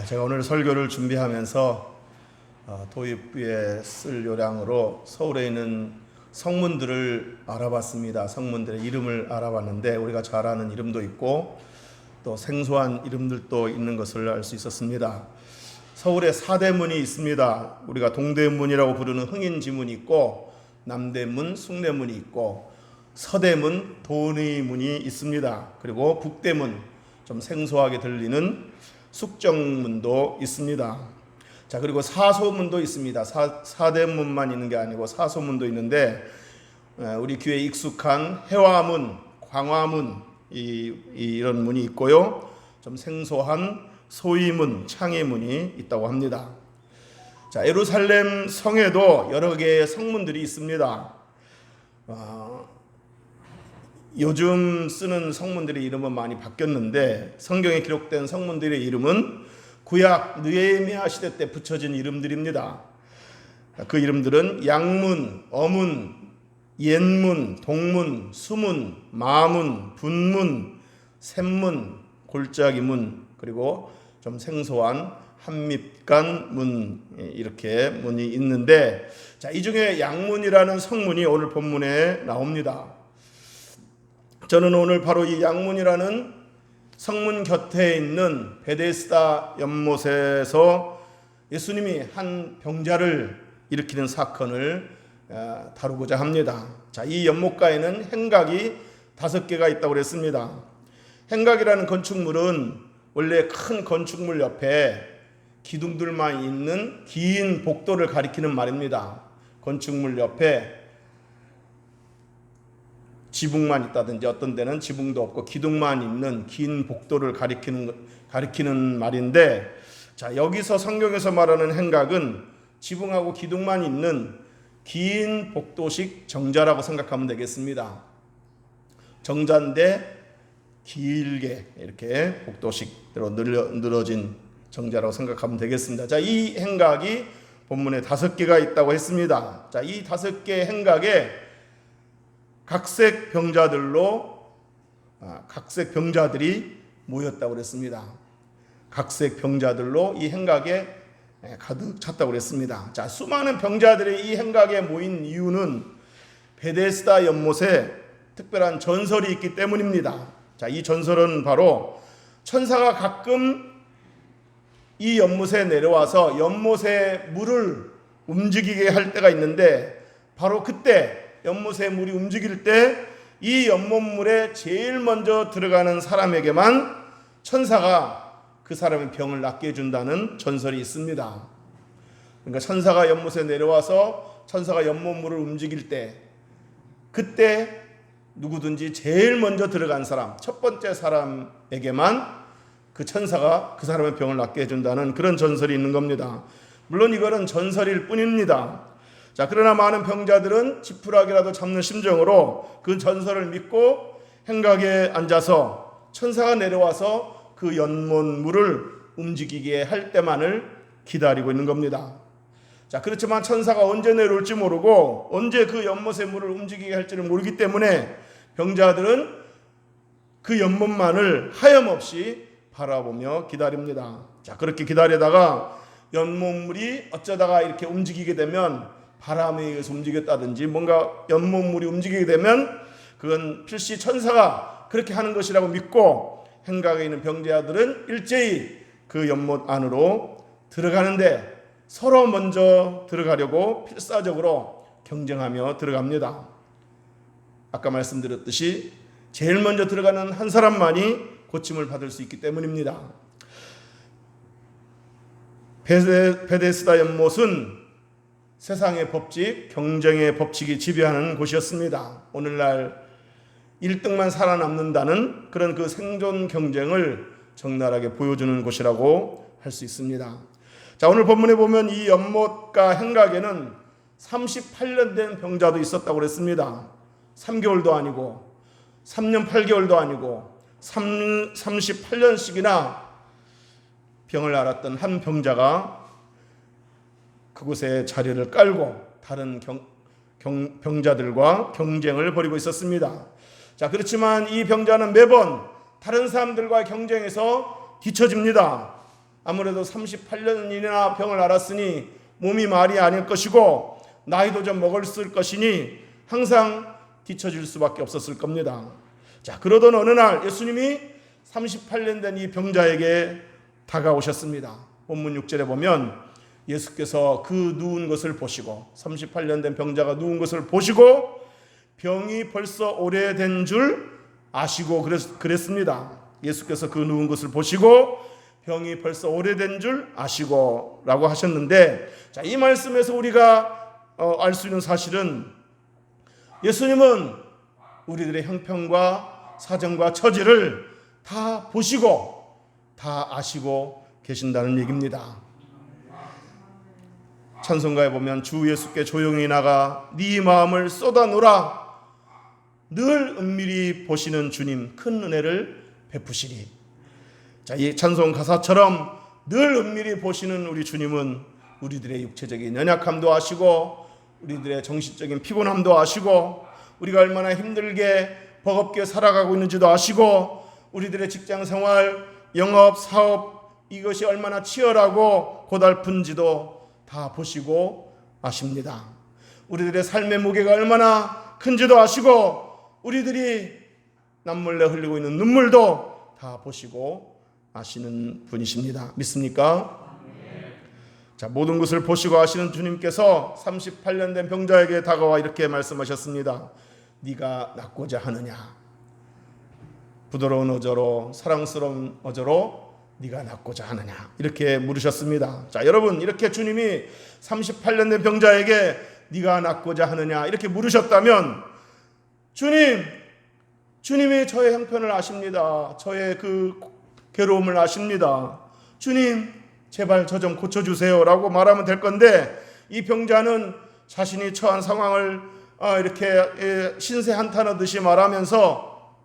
제가 오늘 설교를 준비하면서 도입부에 쓸 요량으로 서울에 있는 성문들을 알아봤습니다. 성문들의 이름을 알아봤는데 우리가 잘 아는 이름도 있고 또 생소한 이름들도 있는 것을 알 수 있었습니다. 서울에 사대문이 있습니다. 우리가 동대문이라고 부르는 흥인지문이 있고 남대문, 숭례문이 있고 서대문, 돈의문이 있습니다. 그리고 북대문, 좀 생소하게 들리는 숙정문도 있습니다. 자, 그리고 사소문도 있습니다. 사대문만 있는 게 아니고 사소문도 있는데 우리 귀에 익숙한 해화문, 광화문 이런 문이 있고요. 좀 생소한 소위문, 창의문이 있다고 합니다. 자, 예루살렘 성에도 여러 개의 성문들이 있습니다. 요즘 쓰는 성문들의 이름은 많이 바뀌었는데 성경에 기록된 성문들의 이름은 구약 느헤미야 시대 때 붙여진 이름들입니다. 그 이름들은 양문, 어문, 옛문, 동문, 수문, 마문, 분문, 샘문, 골짜기문, 그리고 좀 생소한 한밉간 문, 이렇게 문이 있는데, 자, 이 중에 양문이라는 성문이 오늘 본문에 나옵니다. 저는 오늘 바로 이 양문이라는 성문 곁에 있는 베데스다 연못에서 예수님이 한 병자를 일으키는 사건을 다루고자 합니다. 자, 이 연못가에는 행각이 5개가 있다고 그랬습니다. 행각이라는 건축물은 원래 큰 건축물 옆에 기둥들만 있는 긴 복도를 가리키는 말입니다. 건축물 옆에 지붕만 있다든지 어떤 데는 지붕도 없고 기둥만 있는 긴 복도를 가리키는 말인데, 자, 여기서 성경에서 말하는 행각은 지붕하고 기둥만 있는 긴 복도식 정자라고 생각하면 되겠습니다. 정자인데 길게 이렇게 복도식대로 늘어진 정자라고 생각하면 되겠습니다. 자, 이 행각이 본문에 5개가 있다고 했습니다. 자, 이 5개 행각에 각색 병자들이 모였다고 그랬습니다. 각색 병자들로 이 행각에 가득 찼다고 그랬습니다. 자, 수많은 병자들이 이 행각에 모인 이유는 베데스다 연못에 특별한 전설이 있기 때문입니다. 자, 이 전설은 바로 천사가 가끔 이 연못에 내려와서 연못의 물을 움직이게 할 때가 있는데, 바로 그때 연못의 물이 움직일 때 이 연못물에 제일 먼저 들어가는 사람에게만 천사가 그 사람의 병을 낫게 해준다는 전설이 있습니다. 그러니까 천사가 연못에 내려와서 천사가 연못물을 움직일 때, 그때 누구든지 제일 먼저 들어간 사람, 첫 번째 사람에게만 그 천사가 그 사람의 병을 낫게 해준다는 그런 전설이 있는 겁니다. 물론 이거는 전설일 뿐입니다. 자, 그러나 많은 병자들은 지푸라기라도 잡는 심정으로 그 전설을 믿고 행각에 앉아서 천사가 내려와서 그 연못물을 움직이게 할 때만을 기다리고 있는 겁니다. 자, 그렇지만 천사가 언제 내려올지 모르고 언제 그 연못의 물을 움직이게 할지를 모르기 때문에 병자들은 그 연못만을 하염없이 바라보며 기다립니다. 자, 그렇게 기다리다가 연못물이 어쩌다가 이렇게 움직이게 되면, 바람에 의해서 움직였다든지 뭔가 연못물이 움직이게 되면 그건 필시 천사가 그렇게 하는 것이라고 믿고 행각에 있는 병자들은 일제히 그 연못 안으로 들어가는데 서로 먼저 들어가려고 필사적으로 경쟁하며 들어갑니다. 아까 말씀드렸듯이 제일 먼저 들어가는 한 사람만이 고침을 받을 수 있기 때문입니다. 베데스다 연못은 세상의 법칙, 경쟁의 법칙이 지배하는 곳이었습니다. 오늘날 1등만 살아남는다는 그런 그 생존 경쟁을 적나라하게 보여주는 곳이라고 할 수 있습니다. 자, 오늘 본문에 보면 이 연못가 행각에는 38년 된 병자도 있었다고 그랬습니다. 3개월도 아니고 3년 8개월도 아니고 38년씩이나 병을 앓았던 한 병자가 그곳에 자리를 깔고 다른 병자들과 경쟁을 벌이고 있었습니다. 자, 그렇지만 이 병자는 매번 다른 사람들과의 경쟁에서 뒤처집니다. 아무래도 38년이나 병을 앓았으니 몸이 말이 아닐 것이고 나이도 좀 먹었을 것이니 항상 뒤처질 수밖에 없었을 겁니다. 자, 그러던 어느 날 예수님이 38년 된 이 병자에게 다가오셨습니다. 본문 6절에 보면 예수께서 그 누운 것을 보시고 38년 된 병자가 누운 것을 보시고 병이 벌써 오래된 줄 아시고 그랬습니다. 예수께서 그 누운 것을 보시고 병이 벌써 오래된 줄 아시고 라고 하셨는데, 자, 이 말씀에서 우리가 알 수 있는 사실은 예수님은 우리들의 형편과 사정과 처지를 다 보시고 다 아시고 계신다는 얘기입니다. 찬송가에 보면 주 예수께 조용히 나가 네 마음을 쏟아놓으라. 늘 은밀히 보시는 주님 큰 은혜를 베푸시리. 자, 이 찬송 가사처럼 늘 은밀히 보시는 우리 주님은 우리들의 육체적인 연약함도 아시고 우리들의 정신적인 피곤함도 아시고 우리가 얼마나 힘들게 버겁게 살아가고 있는지도 아시고 우리들의 직장생활, 영업, 사업 이것이 얼마나 치열하고 고달픈지도 다 보시고 아십니다. 우리들의 삶의 무게가 얼마나 큰지도 아시고 우리들이 남몰래 흘리고 있는 눈물도 다 보시고 아시는 분이십니다. 믿습니까? 자, 모든 것을 보시고 아시는 주님께서 38년 된 병자에게 다가와 이렇게 말씀하셨습니다. 네가 낫고자 하느냐? 부드러운 어조로 사랑스러운 어조로 네가 낫고자 하느냐? 이렇게 물으셨습니다. 자, 여러분, 이렇게 주님이 38년 된 병자에게 네가 낫고자 하느냐? 이렇게 물으셨다면 주님이 저의 형편을 아십니다. 저의 그 괴로움을 아십니다. 주님, 제발 저 좀 고쳐주세요 라고 말하면 될 건데, 이 병자는 자신이 처한 상황을 이렇게 신세 한탄하듯이 말하면서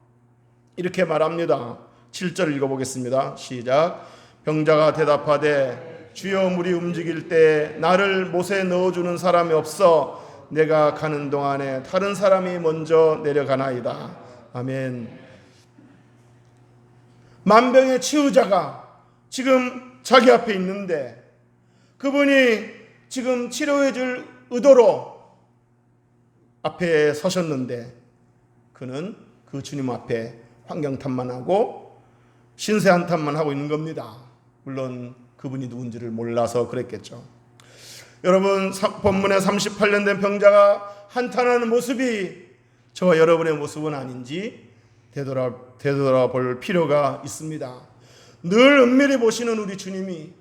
이렇게 말합니다. 7절 읽어보겠습니다. 시작. 병자가 대답하되 주여 물이 움직일 때 나를 못에 넣어주는 사람이 없어 내가 가는 동안에 다른 사람이 먼저 내려가나이다. 아멘. 만병의 치유자가 지금 자기 앞에 있는데 그분이 지금 치료해 줄 의도로 앞에 서셨는데 그는 그 주님 앞에 환경탄만하고 신세한탄만 하고 있는 겁니다. 물론 그분이 누군지를 몰라서 그랬겠죠. 여러분, 본문에 38년 된 병자가 한탄하는 모습이 저와 여러분의 모습은 아닌지 되돌아볼 필요가 있습니다. 늘 은밀히 보시는 우리 주님이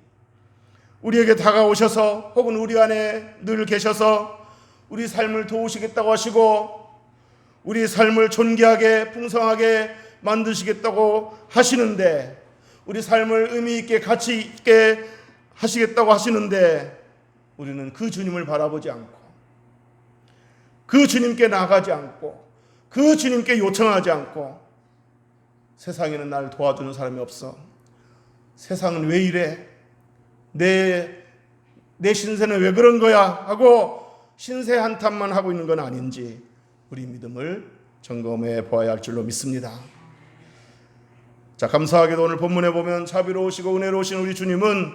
우리에게 다가오셔서 혹은 우리 안에 늘 계셔서 우리 삶을 도우시겠다고 하시고 우리 삶을 존귀하게 풍성하게 만드시겠다고 하시는데, 우리 삶을 의미 있게 가치 있게 하시겠다고 하시는데 우리는 그 주님을 바라보지 않고 그 주님께 나가지 않고 그 주님께 요청하지 않고 세상에는 나를 도와주는 사람이 없어, 세상은 왜 이래, 내 신세는 왜 그런 거야 하고 신세 한탄만 하고 있는 건 아닌지 우리 믿음을 점검해 보아야 할 줄로 믿습니다. 자, 감사하게도 오늘 본문에 보면 자비로우시고 은혜로우신 우리 주님은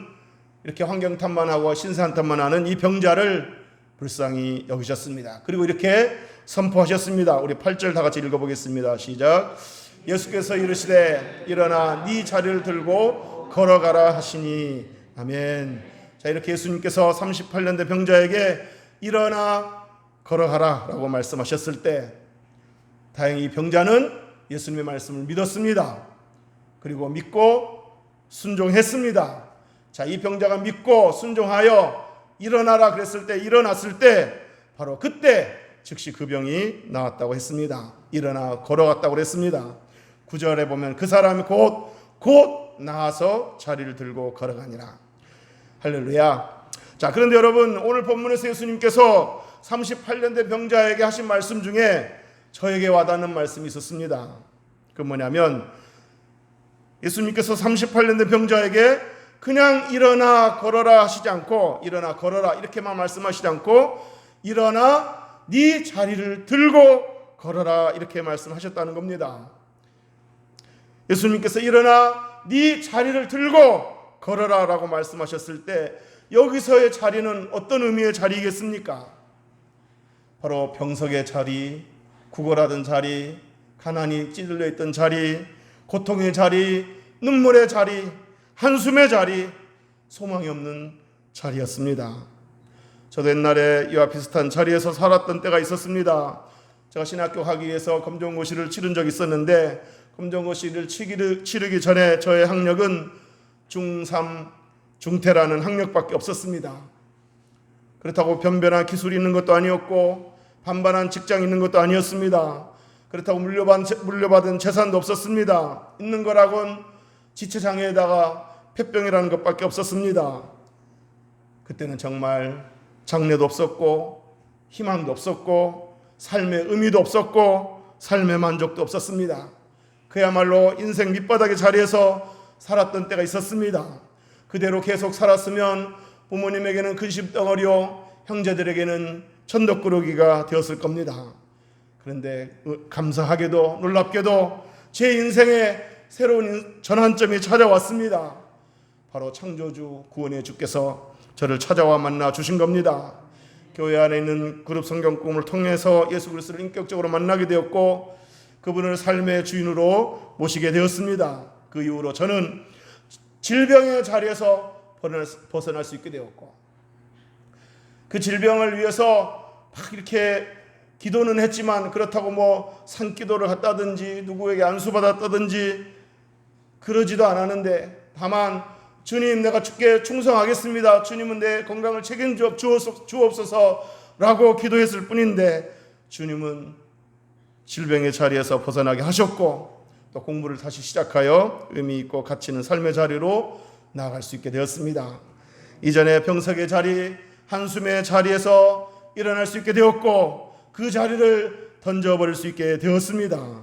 이렇게 환경탄만하고 신세한탄만하는 이 병자를 불쌍히 여기셨습니다. 그리고 이렇게 선포하셨습니다. 우리 8절 다 같이 읽어보겠습니다. 시작. 예수께서 이르시되 일어나 네 자리를 들고 걸어가라 하시니. 아멘. 자, 이렇게 예수님께서 38년 된 병자에게 일어나 걸어가라 라고 말씀하셨을 때 다행히 이 병자는 예수님의 말씀을 믿었습니다. 그리고 믿고 순종했습니다. 자, 이 병자가 믿고 순종하여 일어나라 그랬을 때, 일어났을 때 바로 그때 즉시 그 병이 나았다고 했습니다. 일어나 걸어갔다고 그랬습니다. 9절에 보면 그 사람이 곧 나아서 자리를 들고 걸어가니라. 할렐루야. 자, 그런데 여러분, 오늘 본문에서 예수님께서 38년 된 병자에게 하신 말씀 중에 저에게 와닿는 말씀이 있었습니다. 그 뭐냐면 예수님께서 38년 된 병자에게 그냥 일어나 걸어라 하시지 않고, 일어나 걸어라 이렇게만 말씀하시지 않고 일어나 네 자리를 들고 걸어라 이렇게 말씀하셨다는 겁니다. 예수님께서 일어나 네 자리를 들고 걸어라 라고 말씀하셨을 때 여기서의 자리는 어떤 의미의 자리이겠습니까? 바로 병석의 자리, 구걸하던 자리, 가난이 찌들려 있던 자리, 고통의 자리, 눈물의 자리, 한숨의 자리, 소망이 없는 자리였습니다. 저도 옛날에 이와 비슷한 자리에서 살았던 때가 있었습니다. 제가 신학교 가기 위해서 검정고시를 치른 적이 있었는데 검정고시를 치르기 전에 저의 학력은 중3, 중퇴라는 학력밖에 없었습니다. 그렇다고 변변한 기술이 있는 것도 아니었고 반반한 직장이 있는 것도 아니었습니다. 그렇다고 물려받은 재산도 없었습니다. 있는 거라곤 지체장애에다가 폐병이라는 것밖에 없었습니다. 그때는 정말 장래도 없었고 희망도 없었고 삶의 의미도 없었고 삶의 만족도 없었습니다. 그야말로 인생 밑바닥의 자리에서 살았던 때가 있었습니다. 그대로 계속 살았으면 부모님에게는 근심덩어리요 형제들에게는 천덕꾸러기가 되었을 겁니다. 그런데 감사하게도 놀랍게도 제 인생에 새로운 전환점이 찾아왔습니다. 바로 창조주 구원의 주께서 저를 찾아와 만나 주신 겁니다. 교회 안에 있는 그룹 성경 꿈을 통해서 예수 그리스도를 인격적으로 만나게 되었고 그분을 삶의 주인으로 모시게 되었습니다. 그 이후로 저는 질병의 자리에서 벗어날 수 있게 되었고 그 질병을 위해서 막 이렇게 기도는 했지만 그렇다고 뭐 산기도를 했다든지 누구에게 안수받았다든지 그러지도 않았는데 다만 주님 내가 주께 충성하겠습니다. 주님은 내 건강을 책임져 주옵소서라고 기도했을 뿐인데 주님은 질병의 자리에서 벗어나게 하셨고 또 공부를 다시 시작하여 의미 있고 가치 있는 삶의 자리로 나아갈 수 있게 되었습니다. 이전에 병석의 자리, 한숨의 자리에서 일어날 수 있게 되었고 그 자리를 던져버릴 수 있게 되었습니다.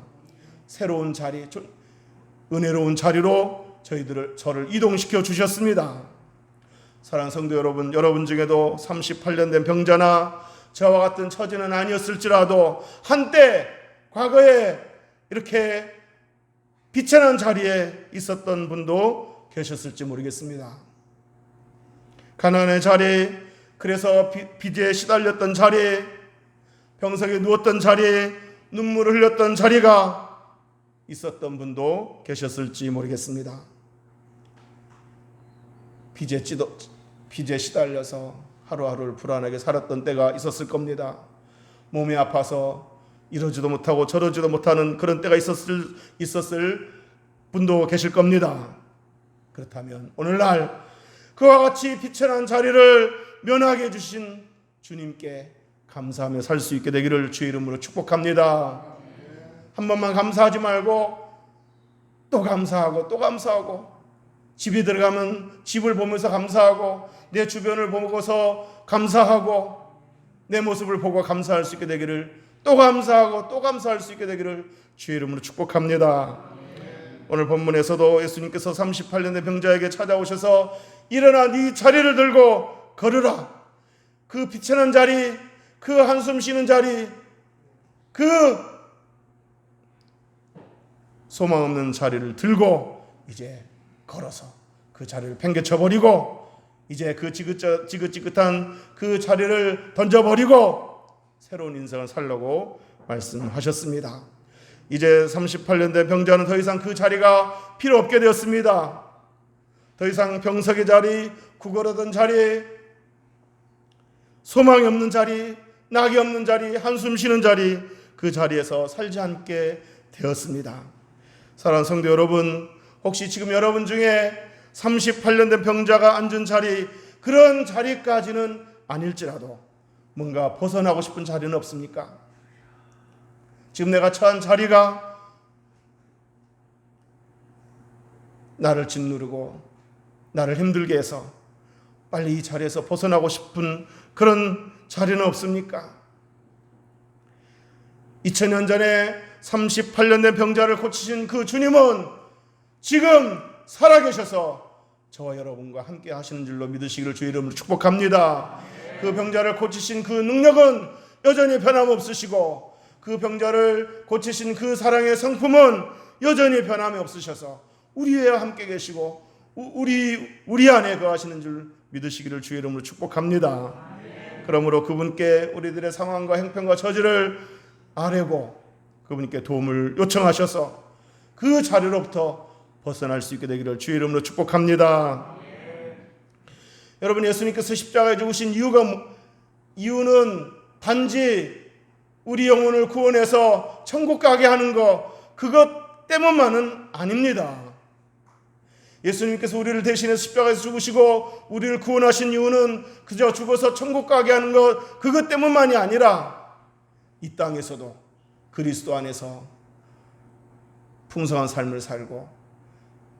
새로운 자리, 은혜로운 자리로 저를 이동시켜 주셨습니다. 사랑하는 성도 여러분, 여러분 중에도 38년 된 병자나 저와 같은 처지는 아니었을지라도 한때 과거에 이렇게 빛의 난 자리에 있었던 분도 계셨을지 모르겠습니다. 가난의 자리, 그래서 빚에 시달렸던 자리, 병석에 누웠던 자리, 눈물을 흘렸던 자리가 있었던 분도 계셨을지 모르겠습니다. 빚에 시달려서 하루하루를 불안하게 살았던 때가 있었을 겁니다. 몸이 아파서 이러지도 못하고 저러지도 못하는 그런 때가 있었을 분도 계실 겁니다. 그렇다면 오늘날 그와 같이 빛의 난 자리를 면하게 해주신 주님께 감사하며 살 수 있게 되기를 주의 이름으로 축복합니다. 한 번만 감사하지 말고 또 감사하고 또 감사하고 집에 들어가면 집을 보면서 감사하고 내 주변을 보고서 감사하고 내 모습을 보고 감사할 수 있게 되기를 또 감사하고 또 감사할 수 있게 되기를 주의 이름으로 축복합니다. 오늘 본문에서도 예수님께서 38년 된 병자에게 찾아오셔서 일어나 네 자리를 들고 걸으라. 그 빛의 난 자리, 그 한숨 쉬는 자리, 그 소망 없는 자리를 들고 이제 걸어서 그 자리를 팽개쳐버리고 이제 그 지긋지긋한 그 자리를 던져버리고 새로운 인생을 살려고 말씀하셨습니다. 이제 38년 된 병자는 더 이상 그 자리가 필요 없게 되었습니다. 더 이상 병석의 자리, 구걸하던 자리, 소망이 없는 자리, 낙이 없는 자리, 한숨 쉬는 자리, 그 자리에서 살지 않게 되었습니다. 사랑하는 성도 여러분, 혹시 지금 여러분 중에 38년 된 병자가 앉은 자리, 그런 자리까지는 아닐지라도 뭔가 벗어나고 싶은 자리는 없습니까? 지금 내가 처한 자리가 나를 짓누르고 나를 힘들게 해서 빨리 이 자리에서 벗어나고 싶은 그런 자리는 없습니까? 2000년 전에 38년 된 병자를 고치신 그 주님은 지금 살아계셔서 저와 여러분과 함께 하시는 줄로 믿으시기를 주의 이름으로 축복합니다. 그 병자를 고치신 그 능력은 여전히 변함없으시고 그 병자를 고치신 그 사랑의 성품은 여전히 변함이 없으셔서 우리와 함께 계시고 우리 안에 거하시는 줄 믿으시기를 주의 이름으로 축복합니다. 그러므로 그분께 우리들의 상황과 형편과 처지를 아뢰고 그분께 도움을 요청하셔서 그 자리로부터 벗어날 수 있게 되기를 주의 이름으로 축복합니다. 여러분, 예수님께서 십자가에 죽으신 이유는 단지 우리 영혼을 구원해서 천국 가게 하는 것, 그것 때문만은 아닙니다. 예수님께서 우리를 대신해서 십자가에서 죽으시고 우리를 구원하신 이유는 그저 죽어서 천국 가게 하는 것, 그것 때문만이 아니라 이 땅에서도 그리스도 안에서 풍성한 삶을 살고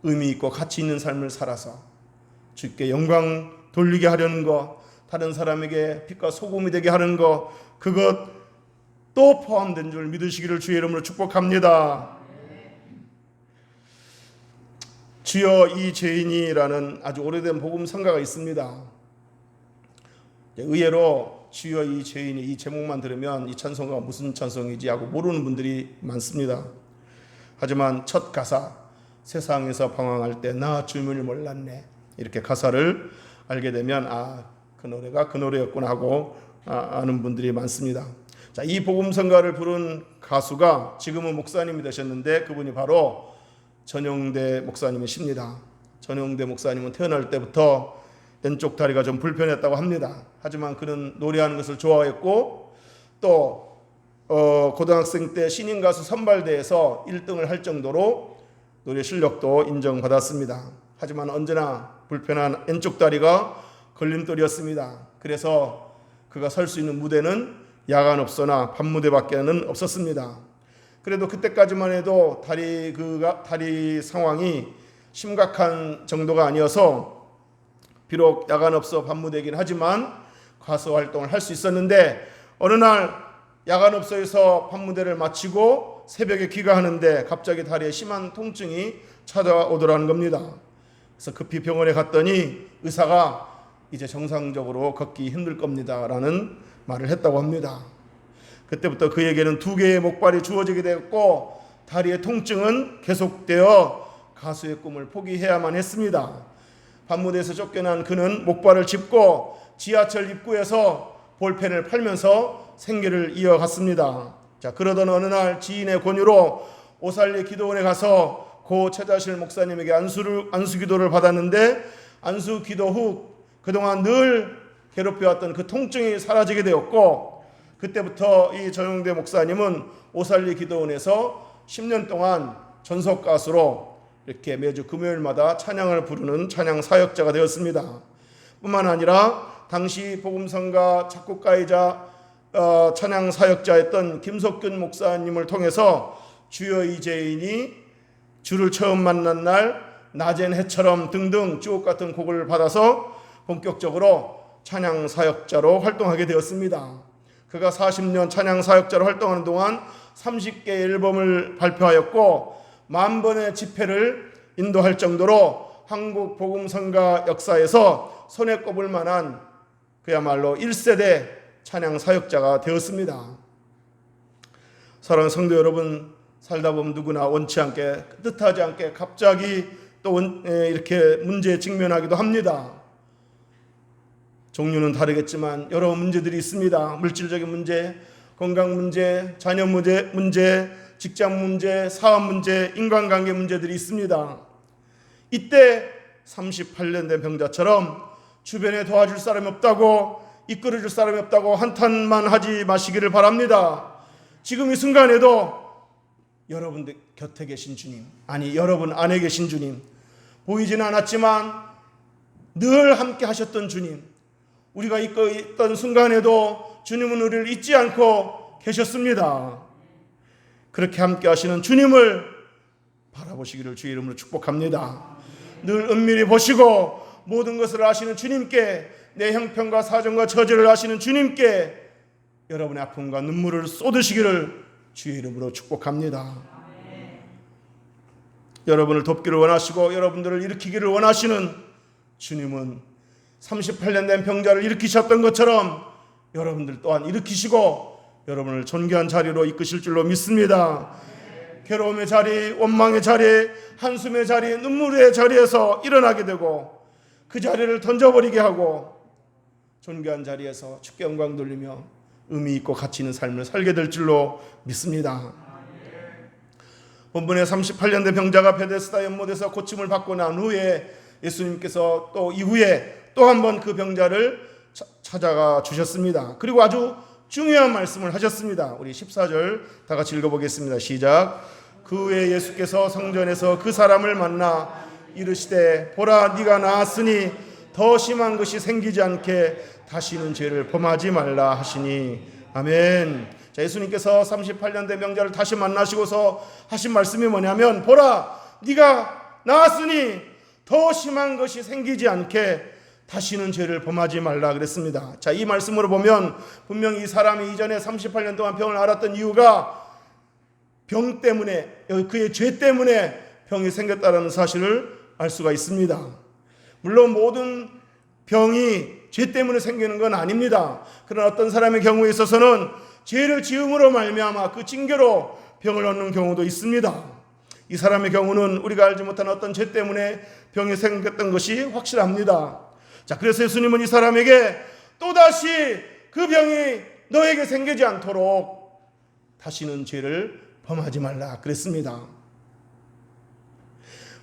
의미 있고 가치 있는 삶을 살아서 주께 영광 돌리게 하려는 것, 다른 사람에게 빛과 소금이 되게 하는 것, 그것도 포함된 줄 믿으시기를 주의 이름으로 축복합니다. 주여 이 죄인이라는 아주 오래된 복음 성가가 있습니다. 의외로 주여 이 죄인이, 이 제목만 들으면 이 찬송가가 무슨 찬송이지 하고 모르는 분들이 많습니다. 하지만 첫 가사, 세상에서 방황할 때 나 주님을 몰랐네, 이렇게 가사를 알게 되면 그 노래가 그 노래였구나 하고 아는 분들이 많습니다. 자, 이 복음 성가를 부른 가수가 지금은 목사님이 되셨는데 그분이 바로 전용대 목사님이십니다. 전용대 목사님은 태어날 때부터 왼쪽 다리가 좀 불편했다고 합니다. 하지만 그는 노래하는 것을 좋아했고 또 고등학생 때 신인 가수 선발대에서 1등을 할 정도로 노래 실력도 인정받았습니다. 하지만 언제나 불편한 왼쪽 다리가 걸림돌이었습니다. 그래서 그가 설 수 있는 무대는 야간 업소나 밤 무대밖에는 없었습니다. 그래도 그때까지만 해도 다리 상황이 심각한 정도가 아니어서 비록 야간 업소 밤 무대이긴 하지만 가수 활동을 할 수 있었는데 어느 날 야간 업소에서 밤 무대를 마치고 새벽에 귀가하는데 갑자기 다리에 심한 통증이 찾아오더라는 겁니다. 그래서 급히 병원에 갔더니 의사가 이제 정상적으로 걷기 힘들 겁니다 라는 말을 했다고 합니다. 그때부터 그에게는 2개의 목발이 주어지게 되었고 다리의 통증은 계속되어 가수의 꿈을 포기해야만 했습니다. 밤무대에서 쫓겨난 그는 목발을 짚고 지하철 입구에서 볼펜을 팔면서 생계를 이어갔습니다. 자, 그러던 어느 날 지인의 권유로 오살리 기도원에 가서 고 최자실 목사님에게 안수 기도를 받았는데 안수 기도 후 그동안 늘 괴롭혀왔던 그 통증이 사라지게 되었고 그때부터 이 전용대 목사님은 오살리 기도원에서 10년 동안 전속 가수로 이렇게 매주 금요일마다 찬양을 부르는 찬양 사역자가 되었습니다. 뿐만 아니라 당시 복음성가 작곡가이자 찬양 사역자였던 김석균 목사님을 통해서 주여 이 죄인이 주를 처음 만난 날, 낮엔 해처럼 등등 주옥 같은 곡을 받아서 본격적으로 찬양 사역자로 활동하게 되었습니다. 그가 40년 찬양 사역자로 활동하는 동안 30개의 앨범을 발표하였고 10,000번의 집회를 인도할 정도로 한국 복음성가 역사에서 손에 꼽을 만한 그야말로 1세대 찬양 사역자가 되었습니다. 사랑하는 성도 여러분, 살다 보면 누구나 원치 않게 뜻하지 않게 갑자기 또 이렇게 문제에 직면하기도 합니다. 종류는 다르겠지만 여러 문제들이 있습니다. 물질적인 문제, 건강 문제, 자녀 문제, 직장 문제, 사업 문제, 인간관계 문제들이 있습니다. 이때 38년 된 병자처럼 주변에 도와줄 사람이 없다고, 이끌어줄 사람이 없다고 한탄만 하지 마시기를 바랍니다. 지금 이 순간에도 여러분 곁에 계신 주님, 아니 여러분 안에 계신 주님, 보이지는 않았지만 늘 함께 하셨던 주님, 우리가 있던 순간에도 주님은 우리를 잊지 않고 계셨습니다. 그렇게 함께 하시는 주님을 바라보시기를 주의 이름으로 축복합니다. 늘 은밀히 보시고 모든 것을 아시는 주님께, 내 형편과 사정과 처지를 아시는 주님께 여러분의 아픔과 눈물을 쏟으시기를 주의 이름으로 축복합니다. 여러분을 돕기를 원하시고 여러분들을 일으키기를 원하시는 주님은 38년 된 병자를 일으키셨던 것처럼 여러분들 또한 일으키시고 여러분을 존귀한 자리로 이끄실 줄로 믿습니다. 괴로움의 자리, 원망의 자리, 한숨의 자리, 눈물의 자리에서 일어나게 되고 그 자리를 던져버리게 하고 존귀한 자리에서 주께 영광 돌리며 의미 있고 가치 있는 삶을 살게 될 줄로 믿습니다. 본문에 38년 된 병자가 베데스다 연못에서 고침을 받고 난 후에 예수님께서 또 이후에 또 한 번 그 병자를 찾아가 주셨습니다. 그리고 아주 중요한 말씀을 하셨습니다. 우리 14절 다 같이 읽어보겠습니다. 시작. 그 후에 예수께서 성전에서 그 사람을 만나 이르시되 보라 네가 나았으니 더 심한 것이 생기지 않게 다시는 죄를 범하지 말라 하시니. 아멘. 자, 예수님께서 38년 된 병자를 다시 만나시고서 하신 말씀이 뭐냐면 보라 네가 나았으니 더 심한 것이 생기지 않게 다시는 죄를 범하지 말라 그랬습니다. 자, 이 말씀으로 보면 분명히 이 사람이 이전에 38년 동안 병을 앓았던 이유가 병 때문에, 그의 죄 때문에 병이 생겼다는 사실을 알 수가 있습니다. 물론 모든 병이 죄 때문에 생기는 건 아닙니다. 그러나 어떤 사람의 경우에 있어서는 죄를 지음으로 말미암아 그 징계로 병을 얻는 경우도 있습니다. 이 사람의 경우는 우리가 알지 못한 어떤 죄 때문에 병이 생겼던 것이 확실합니다. 자, 그래서 예수님은 이 사람에게 또다시 그 병이 너에게 생기지 않도록 다시는 죄를 범하지 말라 그랬습니다.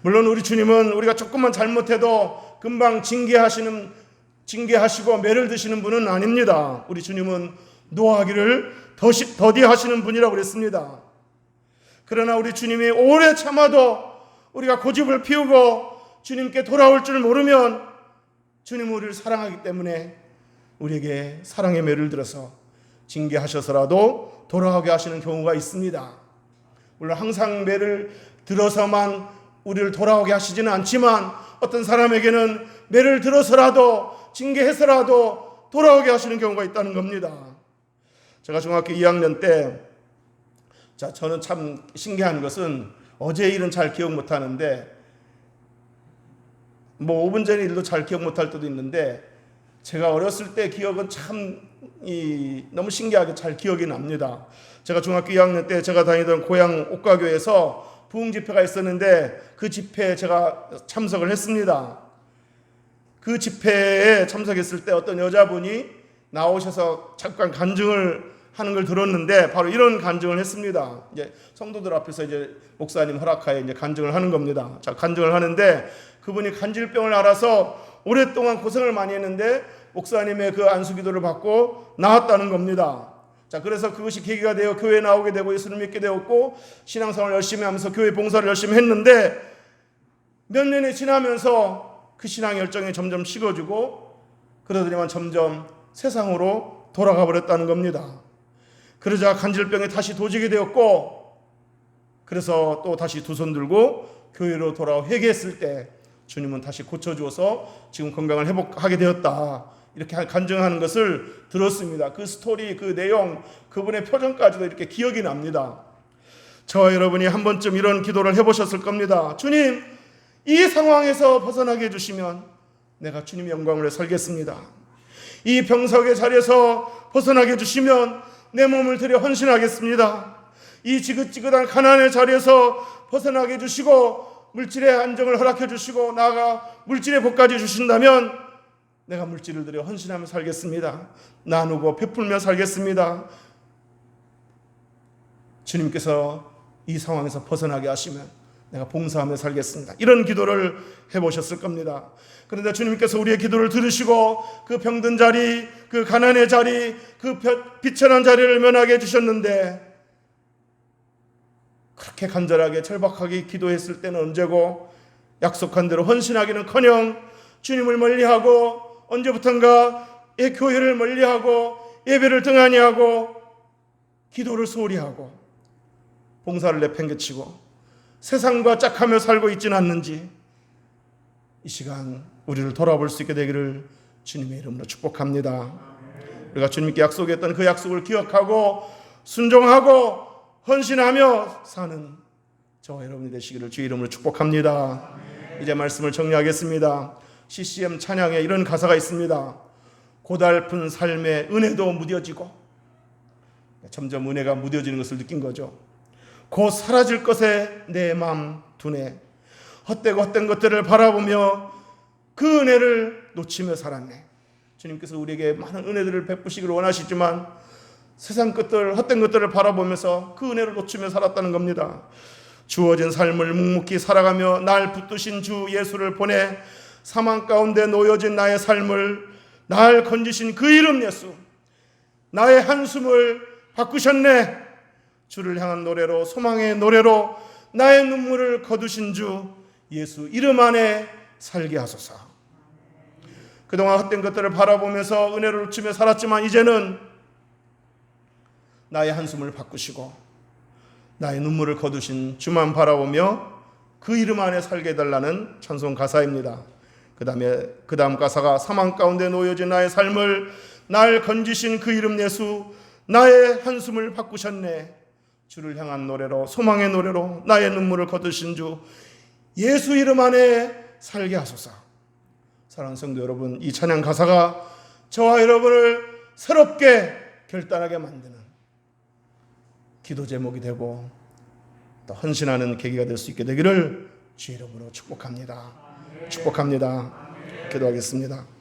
물론 우리 주님은 우리가 조금만 잘못해도 금방 징계하시고 매를 드시는 분은 아닙니다. 우리 주님은 노하기를 더디하시는 분이라고 그랬습니다. 그러나 우리 주님이 오래 참아도 우리가 고집을 피우고 주님께 돌아올 줄 모르면 주님은 우리를 사랑하기 때문에 우리에게 사랑의 매를 들어서 징계하셔서라도 돌아오게 하시는 경우가 있습니다. 물론 항상 매를 들어서만 우리를 돌아오게 하시지는 않지만 어떤 사람에게는 매를 들어서라도 징계해서라도 돌아오게 하시는 경우가 있다는 겁니다. 제가 중학교 2학년 때, 자, 저는 참 신기한 것은 어제 일은 잘 기억 못하는데 5분 전 일도 잘 기억 못할 때도 있는데 제가 어렸을 때 기억은 참 너무 신기하게 잘 기억이 납니다. 제가 중학교 2학년 때 제가 다니던 고향 옥가교에서 부흥 집회가 있었는데 그 집회에 제가 참석을 했습니다. 그 집회에 참석했을 때 어떤 여자분이 나오셔서 잠깐 간증을 하는 걸 들었는데 바로 이런 간증을 했습니다. 이제 성도들 앞에서 이제 목사님 허락하에 이제 간증을 하는 겁니다. 자, 간증을 하는데 그분이 간질병을 앓아서 오랫동안 고생을 많이 했는데 목사님의 그 안수기도를 받고 나았다는 겁니다. 자, 그래서 그것이 계기가 되어 교회에 나오게 되고 예수를 믿게 되었고 신앙생활을 열심히 하면서 교회 봉사를 열심히 했는데 몇 년이 지나면서 그 신앙 열정이 점점 식어지고 그러더니만 점점 세상으로 돌아가 버렸다는 겁니다. 그러자 간질병에 다시 도지게 되었고 그래서 또 다시 두 손 들고 교회로 돌아와 회개했을 때 주님은 다시 고쳐주어서 지금 건강을 회복하게 되었다. 이렇게 간증하는 것을 들었습니다. 그 스토리, 그 내용, 그분의 표정까지도 이렇게 기억이 납니다. 저와 여러분이 한 번쯤 이런 기도를 해보셨을 겁니다. 주님, 이 상황에서 벗어나게 해주시면 내가 주님의 영광을 살겠습니다. 이 병석의 자리에서 벗어나게 해주시면 내 몸을 들여 헌신하겠습니다. 이 지긋지긋한 가난의 자리에서 벗어나게 해주시고 물질의 안정을 허락해 주시고 나아가 물질의 복까지 주신다면 내가 물질을 들여 헌신하며 살겠습니다. 나누고 베풀며 살겠습니다. 주님께서 이 상황에서 벗어나게 하시면 내가 봉사하며 살겠습니다. 이런 기도를 해보셨을 겁니다. 그런데 주님께서 우리의 기도를 들으시고 그 병든 자리, 그 가난의 자리, 그 비천한 자리를 면하게 해주셨는데 그렇게 간절하게 절박하게 기도했을 때는 언제고 약속한 대로 헌신하기는커녕 주님을 멀리하고 언제부턴가 교회를 멀리하고 예배를 등한히 하고 기도를 소홀히 하고 봉사를 내팽개치고 세상과 짝하며 살고 있지는 않는지 이 시간 우리를 돌아볼 수 있게 되기를 주님의 이름으로 축복합니다. 우리가 주님께 약속했던 그 약속을 기억하고 순종하고 헌신하며 사는 저와 여러분이 되시기를 주의 이름으로 축복합니다. 이제 말씀을 정리하겠습니다. CCM 찬양에 이런 가사가 있습니다. 고달픈 삶에 은혜도 무뎌지고 점점 은혜가 무뎌지는 것을 느낀 거죠. 곧 사라질 것에 내 맘 두네. 헛되고 헛된 것들을 바라보며 그 은혜를 놓치며 살았네. 주님께서 우리에게 많은 은혜들을 베푸시기를 원하시지만 세상 것들, 헛된 것들을 바라보면서 그 은혜를 놓치며 살았다는 겁니다. 주어진 삶을 묵묵히 살아가며 날 붙드신 주 예수를 보내 사망 가운데 놓여진 나의 삶을 날 건지신 그 이름 예수, 나의 한숨을 바꾸셨네. 주를 향한 노래로, 소망의 노래로 나의 눈물을 거두신 주 예수 이름 안에 살게 하소서. 그동안 헛된 것들을 바라보면서 은혜를 놓치며 살았지만 이제는 나의 한숨을 바꾸시고 나의 눈물을 거두신 주만 바라보며 그 이름 안에 살게 해달라는 찬송 가사입니다. 그 다음 가사가 사망 가운데 놓여진 나의 삶을 날 건지신 그 이름 예수, 나의 한숨을 바꾸셨네. 주를 향한 노래로, 소망의 노래로 나의 눈물을 거두신 주 예수 이름 안에 살게 하소서. 사랑하는 성도 여러분, 이 찬양 가사가 저와 여러분을 새롭게 결단하게 만드는 기도 제목이 되고 또 헌신하는 계기가 될 수 있게 되기를 주 이름으로 축복합니다. 축복합니다. 기도하겠습니다.